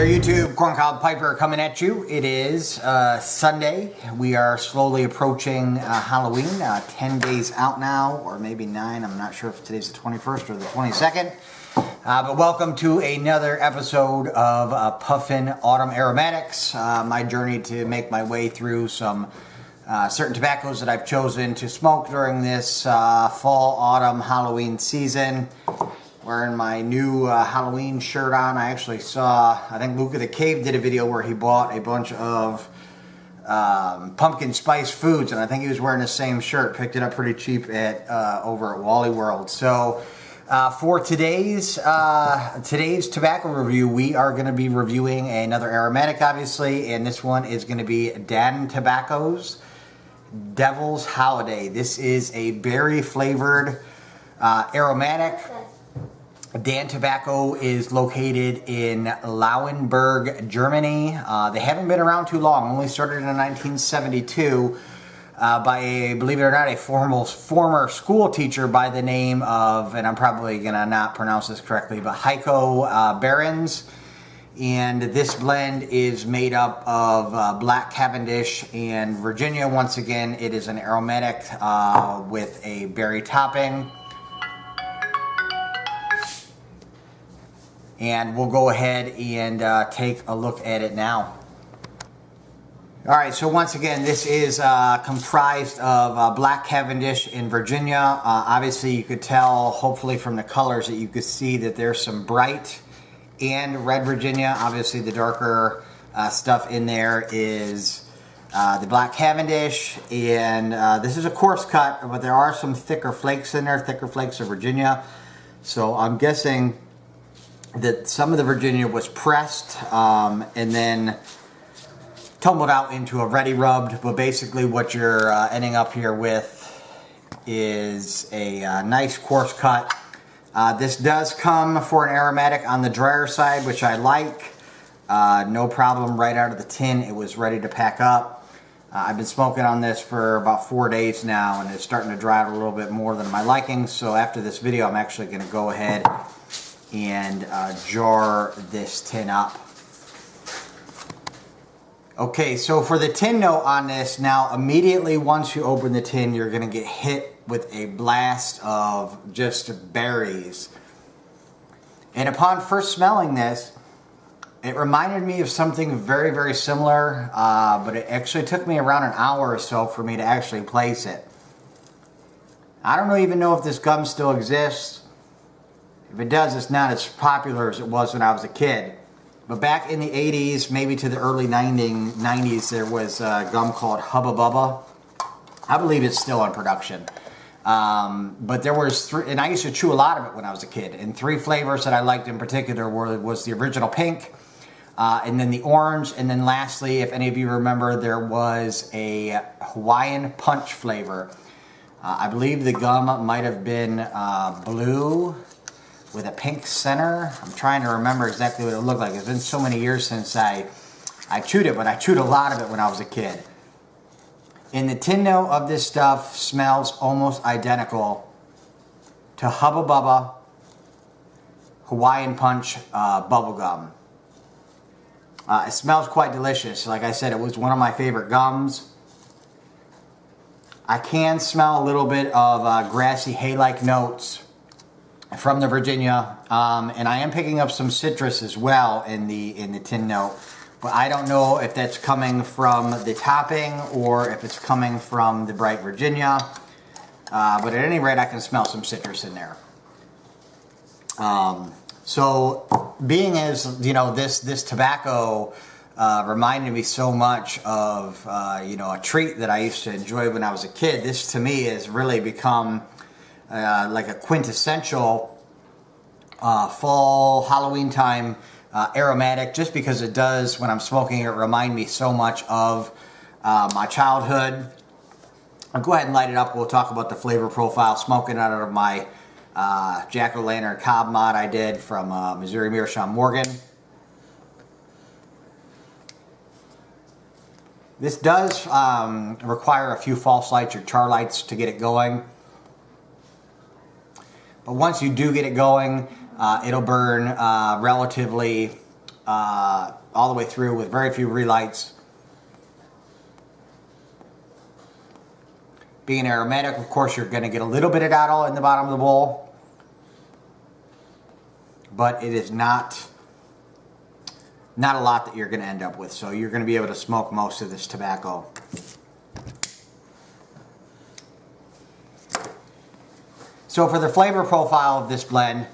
YouTube, Corncob Piper coming at you. It is Sunday. We are slowly approaching Halloween, 10 days out now, or maybe 9. I'm not sure if today's the 21st or the 22nd. But welcome to another episode of Puffin Autumn Aromatics. My journey to make my way through some certain tobaccos that I've chosen to smoke during this fall, autumn, Halloween season. Wearing my new Halloween shirt on. I actually saw, I think Luke of the Cave did a video where he bought a bunch of pumpkin spice foods, and I think he was wearing the same shirt. Picked it up pretty cheap at over at Wally World. So for today's tobacco review, we are going to be reviewing another aromatic, obviously, and this one is going to be Dan Tobacco's Devil's Holiday. This is a berry flavored aromatic. Dan Tobacco is located in Lauenburg, Germany. They haven't been around too long. Only started in 1972 by a, believe it or not, a former school teacher by the name of, and I'm probably going to not pronounce this correctly, but Heiko Behrens. And this blend is made up of Black Cavendish and Virginia. Once again, it is an aromatic with a berry topping. And we'll go ahead and take a look at it now. Alright, so once again, this is comprised of Black Cavendish in Virginia. Obviously, you could tell, hopefully from the colors, that you could see that there's some bright and red Virginia. Obviously, the darker stuff in there is the Black Cavendish. And this is a coarse cut, but there are some thicker flakes in there, thicker flakes of Virginia. So I'm guessing that some of the Virginia was pressed and then tumbled out into a ready rubbed, but basically what you're ending up here with is a nice coarse cut. This does come for an aromatic on the drier side, which I like. No problem right out of the tin. It was ready to pack up. I've been smoking on this for about 4 days now, and it's starting to dry out a little bit more than my liking. So after this video, I'm actually going to go ahead and jar this tin up. Okay, so for the tin note on this, now immediately once you open the tin, you're going to get hit with a blast of just berries. And upon first smelling this, it reminded me of something very, very similar, but it actually took me around an hour or so for me to actually place it. I don't even know if this gum still exists. If it does, it's not as popular as it was when I was a kid. But back in the 80s, maybe to the early 90s, there was a gum called Hubba Bubba. I believe it's still in production. But there was three, and I used to chew a lot of it when I was a kid. And 3 flavors that I liked in particular was the original pink, and then the orange, and then lastly, if any of you remember, there was a Hawaiian punch flavor. I believe the gum might have been blue with a pink center. I'm trying to remember exactly what it looked like. It's been so many years since I chewed it, but I chewed a lot of it when I was a kid. And the tin note of this stuff smells almost identical to Hubba Bubba Hawaiian Punch bubblegum. It smells quite delicious. Like I said, it was one of my favorite gums. I can smell a little bit of grassy hay-like notes from the Virginia, and I am picking up some citrus as well in the tin note, but I don't know if that's coming from the topping or if it's coming from the bright Virginia. But at any rate, I can smell some citrus in there. So, being as you know, this tobacco reminded me so much of a treat that I used to enjoy when I was a kid. This to me has really become like a quintessential fall Halloween time aromatic, just because it does, when I'm smoking it, remind me so much of my childhood. I'll go ahead and light it up. We'll talk about the flavor profile. Smoking out of my Jack-o'-lantern cob mod I did from Missouri Meerschaum Morgan. This does require a few false lights or char lights to get it going. But once you do get it going, it'll burn relatively all the way through with very few relights. Being aromatic, of course, you're going to get a little bit of that all in the bottom of the bowl, but it is not a lot that you're going to end up with. So you're going to be able to smoke most of this tobacco. So for the flavor profile of this blend,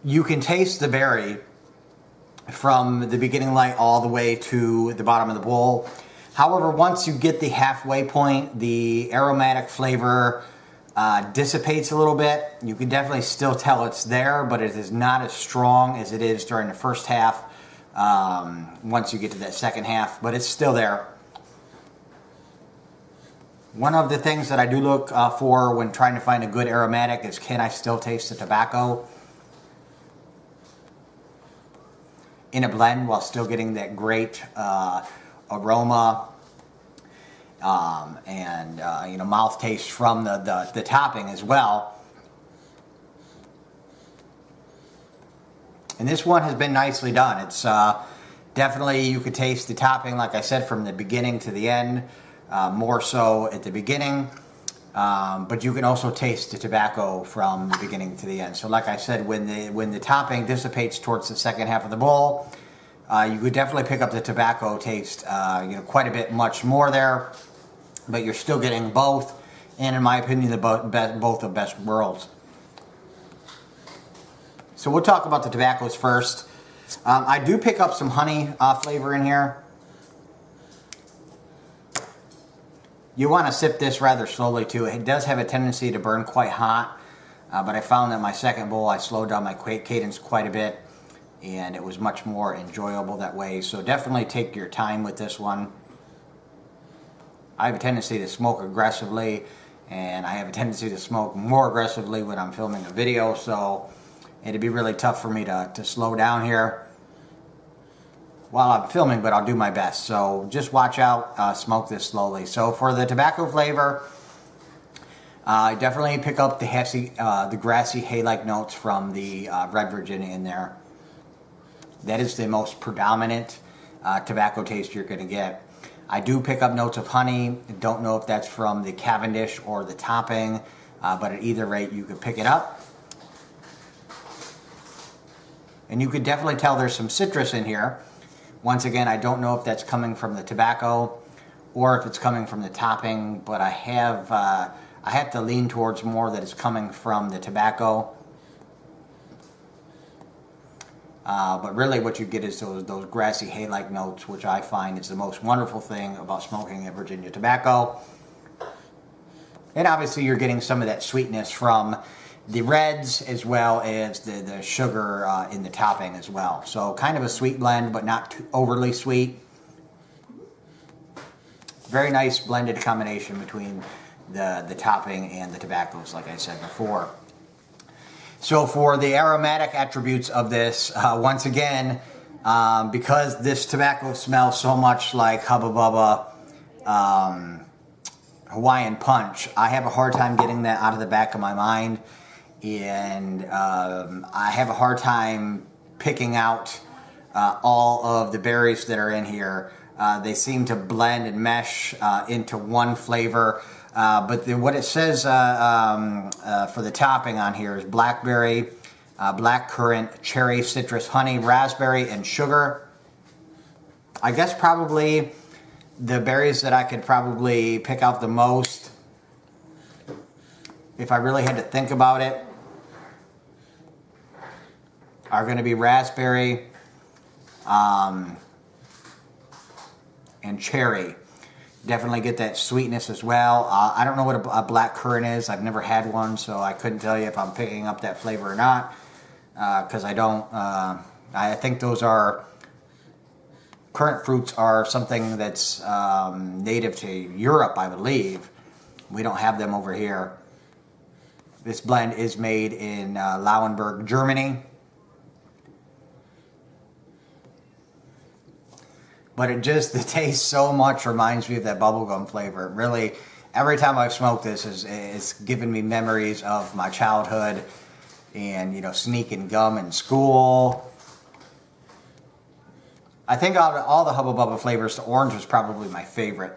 you can taste the berry from the beginning light all the way to the bottom of the bowl. However, once you get the halfway point, the aromatic flavor dissipates a little bit. You can definitely still tell it's there, but it is not as strong as it is during the first half once you get to that second half, but it's still there. One of the things that I do look for when trying to find a good aromatic is, can I still taste the tobacco in a blend while still getting that great aroma and mouth taste from the topping as well. And this one has been nicely done. It's definitely, you could taste the topping, like I said, from the beginning to the end, more so at the beginning, but you can also taste the tobacco from the beginning to the end. So like I said, when the topping dissipates towards the second half of the bowl, you could definitely pick up the tobacco taste, quite a bit much more there, but you're still getting both, and in my opinion, both the best worlds. So we'll talk about the tobaccos first. I do pick up some honey flavor in here. You want to sip this rather slowly too. It does have a tendency to burn quite hot, but I found that my second bowl I slowed down my cadence quite a bit, and it was much more enjoyable that way. So definitely take your time with this one. I have a tendency to smoke aggressively, and I have a tendency to smoke more aggressively when I'm filming a video, so it'd be really tough for me to slow down here while I'm filming, but I'll do my best. So just watch out, smoke this slowly. So for the tobacco flavor, I definitely pick up the grassy hay-like notes from the Red Virginia in there. That is the most predominant tobacco taste you're going to get. I do pick up notes of honey. Don't know if that's from the Cavendish or the topping, but at either rate, you could pick it up. And you could definitely tell there's some citrus in here. Once again, I don't know if that's coming from the tobacco or if it's coming from the topping, but I have to lean towards more that it's coming from the tobacco. But really what you get is those grassy hay-like notes, which I find is the most wonderful thing about smoking a Virginia tobacco. And obviously you're getting some of that sweetness from the reds as well as the sugar in the topping as well. So kind of a sweet blend, but not too overly sweet. Very nice blended combination between the topping and the tobaccos, like I said before. So for the aromatic attributes of this, once again, because this tobacco smells so much like Hubba Bubba Hawaiian Punch, I have a hard time getting that out of the back of my mind. And I have a hard time picking out all of the berries that are in here. They seem to blend and mesh into one flavor. But what it says for the topping on here is blackberry, blackcurrant, cherry, citrus, honey, raspberry, and sugar. I guess probably the berries that I could probably pick out the most, if I really had to think about it, are going to be raspberry and cherry. Definitely get that sweetness as well. I don't know what a black currant is. I've never had one, so I couldn't tell you if I'm picking up that flavor or not, because I don't. I think those are, currant fruits are something that's native to Europe, I believe. We don't have them over here. This blend is made in Lauenburg, Germany. But the taste so much reminds me of that bubblegum flavor. Really, every time I've smoked this, it's given me memories of my childhood. and, you know, sneaking gum in school. I think out of all the Hubba Bubba flavors, the orange was probably my favorite.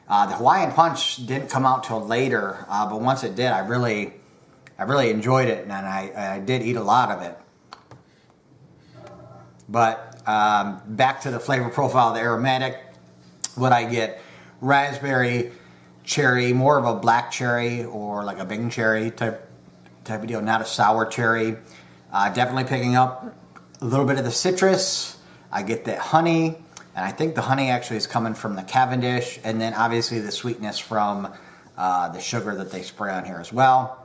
The Hawaiian Punch didn't come out till later, but once it did, I really enjoyed it, and I did eat a lot of it. But back to the flavor profile of the Aromatic, what I get: raspberry, cherry, more of a black cherry or like a Bing cherry type of deal, not a sour cherry. Definitely picking up a little bit of the citrus. I get that honey, and I think the honey actually is coming from the Cavendish, and then obviously the sweetness from the sugar that they spray on here as well.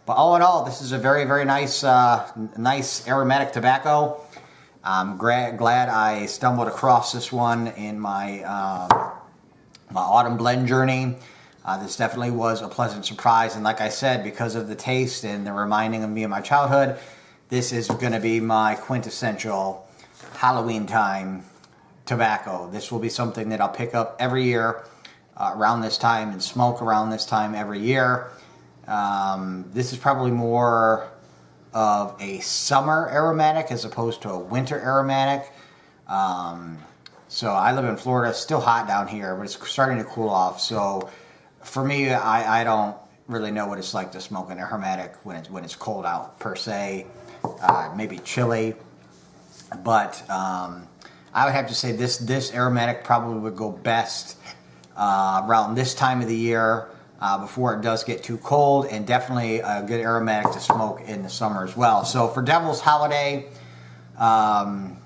But all in all, this is a very, very nice nice aromatic tobacco. I'm glad I stumbled across this one in my my autumn blend journey. This definitely was a pleasant surprise, and like I said, because of the taste and the reminding of me of my childhood, this is going to be my quintessential Halloween time tobacco. This will be something that I'll pick up every year around this time and smoke around this time every year. This is probably more of a summer aromatic as opposed to a winter aromatic. So I live in Florida. It's still hot down here, but it's starting to cool off. So for me, I don't really know what it's like to smoke an aromatic when it's cold out per se. Maybe chilly, but I would have to say this aromatic probably would go best around this time of the year, before it does get too cold, and definitely a good aromatic to smoke in the summer as well. So for Devil's Holiday, Dan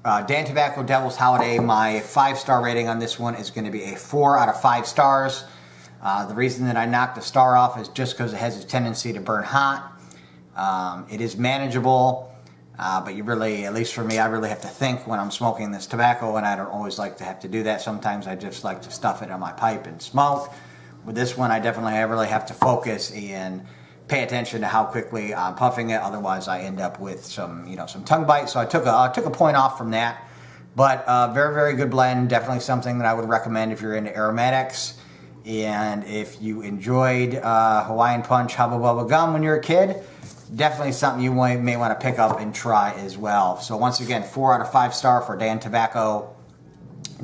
Tobacco Devil's Holiday, my 5-star rating on this one is going to be a 4 out of 5 stars. The reason that I knocked the star off is just because it has a tendency to burn hot. It is manageable, but you really, at least for me, I really have to think when I'm smoking this tobacco, and I don't always like to have to do that. Sometimes I just like to stuff it on my pipe and smoke. With this one, I really have to focus and pay attention to how quickly I'm puffing it. Otherwise, I end up with some tongue bite. So I took a point off from that. But very, very good blend. Definitely something that I would recommend if you're into aromatics. And if you enjoyed Hawaiian Punch Hubba Bubba Gum when you were a kid, definitely something you may want to pick up and try as well. So once again, 4 out of 5 star for Dan Tobacco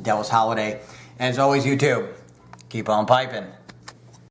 Devil's Holiday. And as always, YouTube, keep on piping.